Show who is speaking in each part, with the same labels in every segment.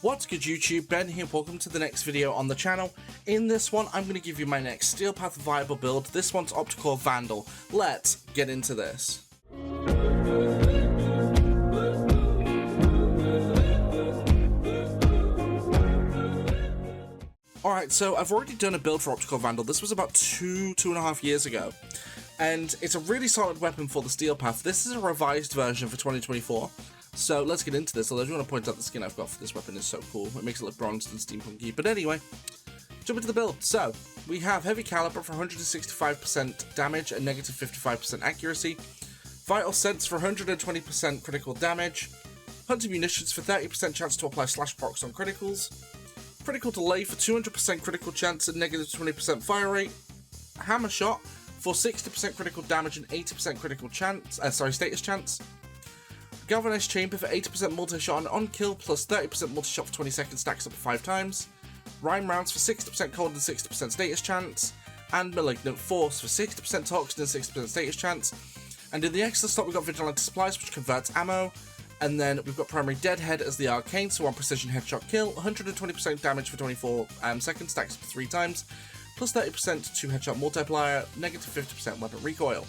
Speaker 1: What's good YouTube, Ben here, welcome to the next video on the channel. In this one, I'm going to give you my next Steel Path viable build. This one's Opticor Vandal. Let's get into this. Alright, so I've already done a build for Opticor Vandal. This was about two and a half years ago. And it's a really solid weapon for the Steel Path. This is a revised version for 2024. So let's get into this. Although I do want to point out the skin I've got for this weapon is so cool. It makes it look bronzed and steampunky. But anyway, jump into the build. So we have heavy caliber for 165% damage and negative 55% accuracy. Vital sense for 120% critical damage. Hunter munitions for 30% chance to apply slash procs on criticals. Critical delay for 200% critical chance and negative 20% fire rate. Hammer shot for 60% critical damage and 80% critical chance. Status chance. Galvanized chamber for 80% multi-shot and on-kill plus 30% multi-shot for 20 seconds stacks up to 5 times. Rhyme rounds for 60% cold and 60% status chance. And malignant force for 60% toxin and 60% status chance. And in the extra slot we've got vigilante supplies which converts ammo. And then we've got primary deadhead as the arcane, so on precision headshot kill, 120% damage for 24 seconds stacks up to 3 times. Plus 30% to headshot multiplier, negative 50% weapon recoil.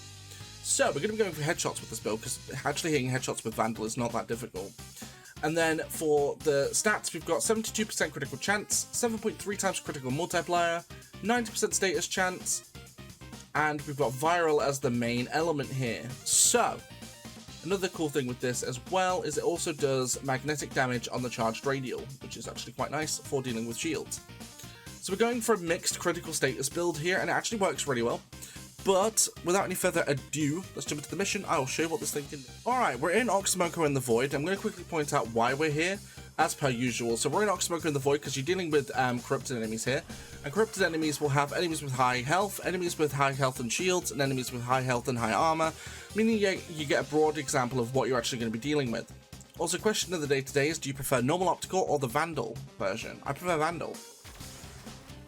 Speaker 1: So, we're going to be going for headshots with this build, because actually hitting headshots with Vandal is not that difficult. And then, for the stats, we've got 72% critical chance, 7.3 times critical multiplier, 90% status chance, and we've got viral as the main element here. So, another cool thing with this as well is it also does magnetic damage on the charged radial, which is actually quite nice for dealing with shields. So we're going for a mixed critical status build here, and it actually works really well. But without any further ado, let's jump into the mission. I will show you what this thing can do. Alright, we're in Oxymoko in the Void. I'm going to quickly point out why we're here, as per usual. So we're in Oxymoko in the Void because you're dealing with corrupted enemies here. And corrupted enemies will have enemies with high health and shields, and enemies with high health and high armor, meaning you get a broad example of what you're actually going to be dealing with. Also, question of the day today is, do you prefer normal Opticor or the Vandal version? I prefer Vandal.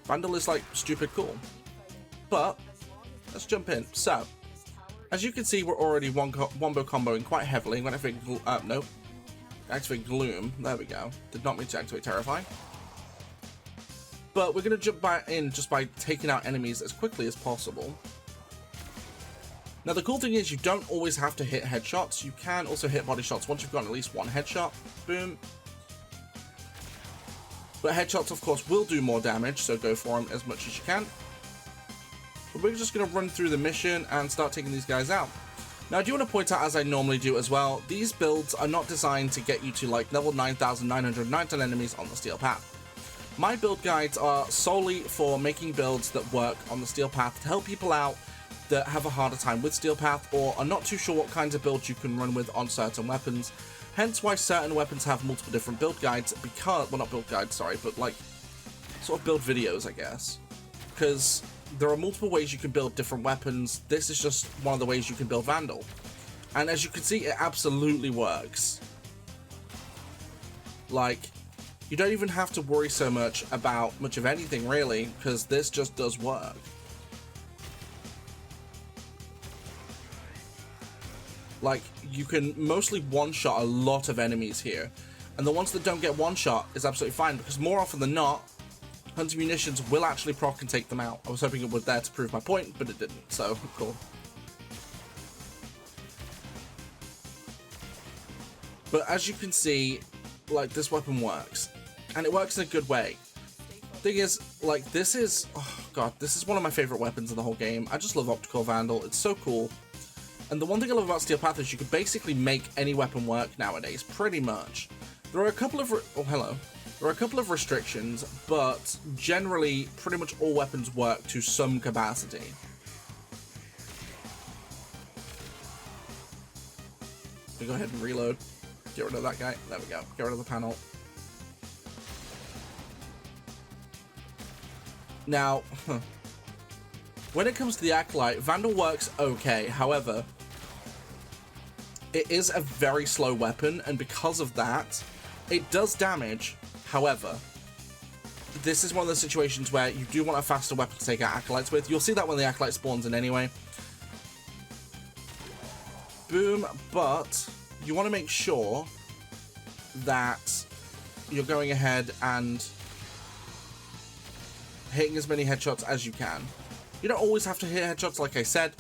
Speaker 1: Vandal is like stupid cool. But let's jump in. So, as you can see, we're already wombo comboing quite heavily. I'm going to activate, activate Gloom. There we go. Did not mean to activate Terrify. But we're going to jump back in just by taking out enemies as quickly as possible. Now, the cool thing is you don't always have to hit headshots. You can also hit body shots once you've gotten at least one headshot. Boom. But headshots, of course, will do more damage, so go for them as much as you can. But we're just going to run through the mission and start taking these guys out. Now, I do want to point out, as I normally do as well, these builds are not designed to get you to like level 9,919 enemies on the Steel Path. My build guides are solely for making builds that work on the Steel Path to help people out that have a harder time with Steel Path or are not too sure what kinds of builds you can run with on certain weapons. Hence why certain weapons have multiple different build guides, because, well, not build guides, sorry, but like sort of build videos, I guess. Because there are multiple ways you can build different weapons. This is just one of the ways you can build Vandal. And as you can see, it absolutely works. Like, you don't even have to worry so much about much of anything, really, because this just does work. Like, you can mostly one-shot a lot of enemies here. And the ones that don't get one-shot is absolutely fine, because more often than not, Hunter munitions will actually proc and take them out. I was hoping it would there to prove my point, but it didn't, so cool. But as you can see, like, this weapon works. And it works in a good way. Thing is, like, this is, oh god, this is one of my favorite weapons in the whole game. I just love Opticor Vandal, it's so cool. And the one thing I love about Steel Path is you can basically make any weapon work nowadays, pretty much. There are a couple of, There are a couple of restrictions, but generally, pretty much all weapons work to some capacity. We go ahead and reload. Get rid of that guy. There we go. Get rid of the panel. Now, when it comes to the Acolyte, Vandal works okay. However, it is a very slow weapon, and because of that, it does damage. However, this is one of those situations where you do want a faster weapon to take out Acolytes with. You'll see that when the Acolyte spawns in anyway. Boom, but you want to make sure that you're going ahead and hitting as many headshots as you can. You don't always have to hit headshots, like I said,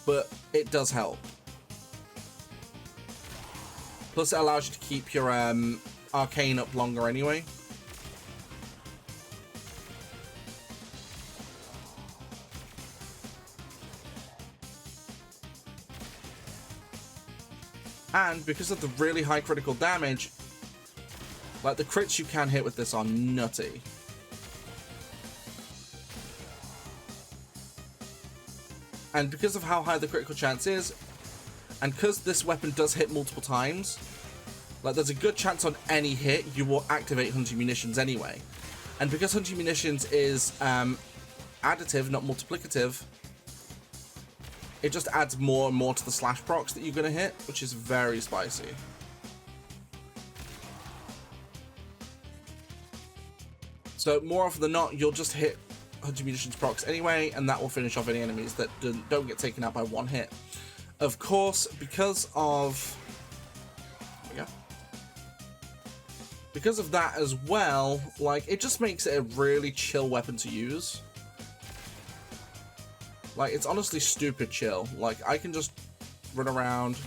Speaker 1: but it does help. Plus, it allows you to keep your arcane up longer anyway. And because of the really high critical damage, like the crits you can hit with this are nutty. And because of how high the critical chance is, and because this weapon does hit multiple times, like there's a good chance on any hit you will activate Hunting Munitions anyway. And because Hunting Munitions is additive, not multiplicative, it just adds more and more to the slash procs that you're going to hit, which is very spicy. So more often than not, you'll just hit Hunting Munitions procs anyway, and that will finish off any enemies that don't get taken out by one hit. Of course, because of... There we go. Because of that as well, like, it just makes it a really chill weapon to use. Like, it's honestly stupid chill. Like, I can just run around,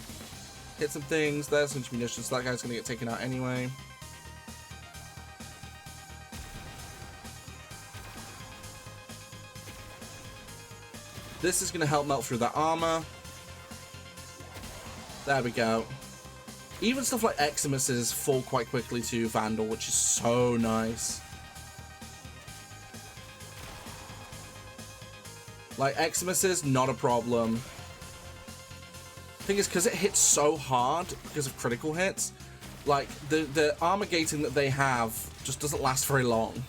Speaker 1: hit some things, there's some munitions, that guy's gonna get taken out anyway. This is gonna help melt through that armor. There we go. Even stuff like Eximuses fall quite quickly to Vandal, which is so nice. Like, Eximuses, not a problem. Thing is, because it hits so hard because of critical hits, like, the armor gating that they have just doesn't last very long.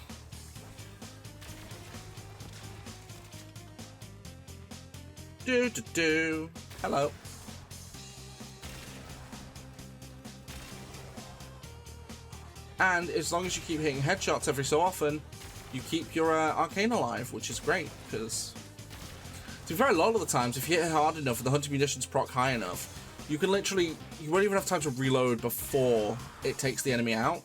Speaker 1: Hello. And as long as you keep hitting headshots every so often, you keep your arcane alive, which is great, because... To be fair, a lot of the times, if you hit it hard enough and the Hunting Munitions proc high enough, you can literally... You won't even have time to reload before it takes the enemy out.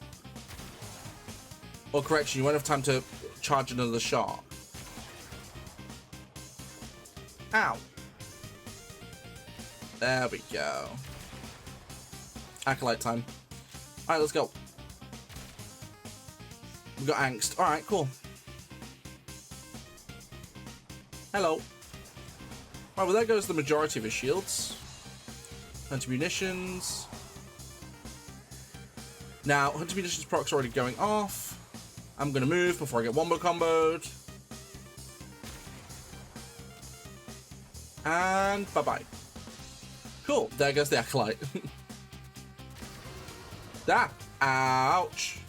Speaker 1: Or correction, you won't have time to charge another shot. Ow. There we go. Acolyte time. Alright, let's go. We got angst. Alright, cool. Hello. Right, well, there goes the majority of his shields. Hunting Munitions. Now, Hunting Munitions proc's already going off. I'm gonna move before I get wombo comboed. And bye-bye. Cool, there goes the Acolyte. That. Ouch.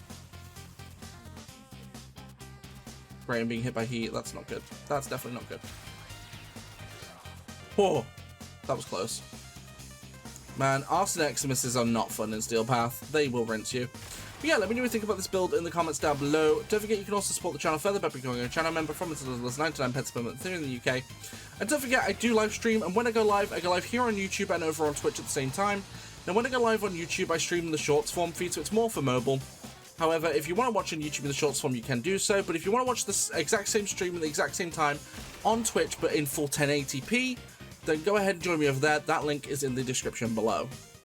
Speaker 1: Brain being hit by heat, that's not good. That's definitely not good. Oh, that was close. Man, Arson Eximuses are not fun in Steel Path. They will rinse you. But yeah, let me know what you think about this build in the comments down below. Don't forget you can also support the channel further by becoming a channel member from as little as 99 pence per month here in the UK. And don't forget, I do live stream, and when I go live here on YouTube and over on Twitch at the same time. Now, when I go live on YouTube, I stream the shorts form feed, so it's more for mobile. However, if you want to watch on YouTube in the shorts form, you can do so. But if you want to watch this exact same stream at the exact same time on Twitch, but in full 1080p, then go ahead and join me over there. That link is in the description below.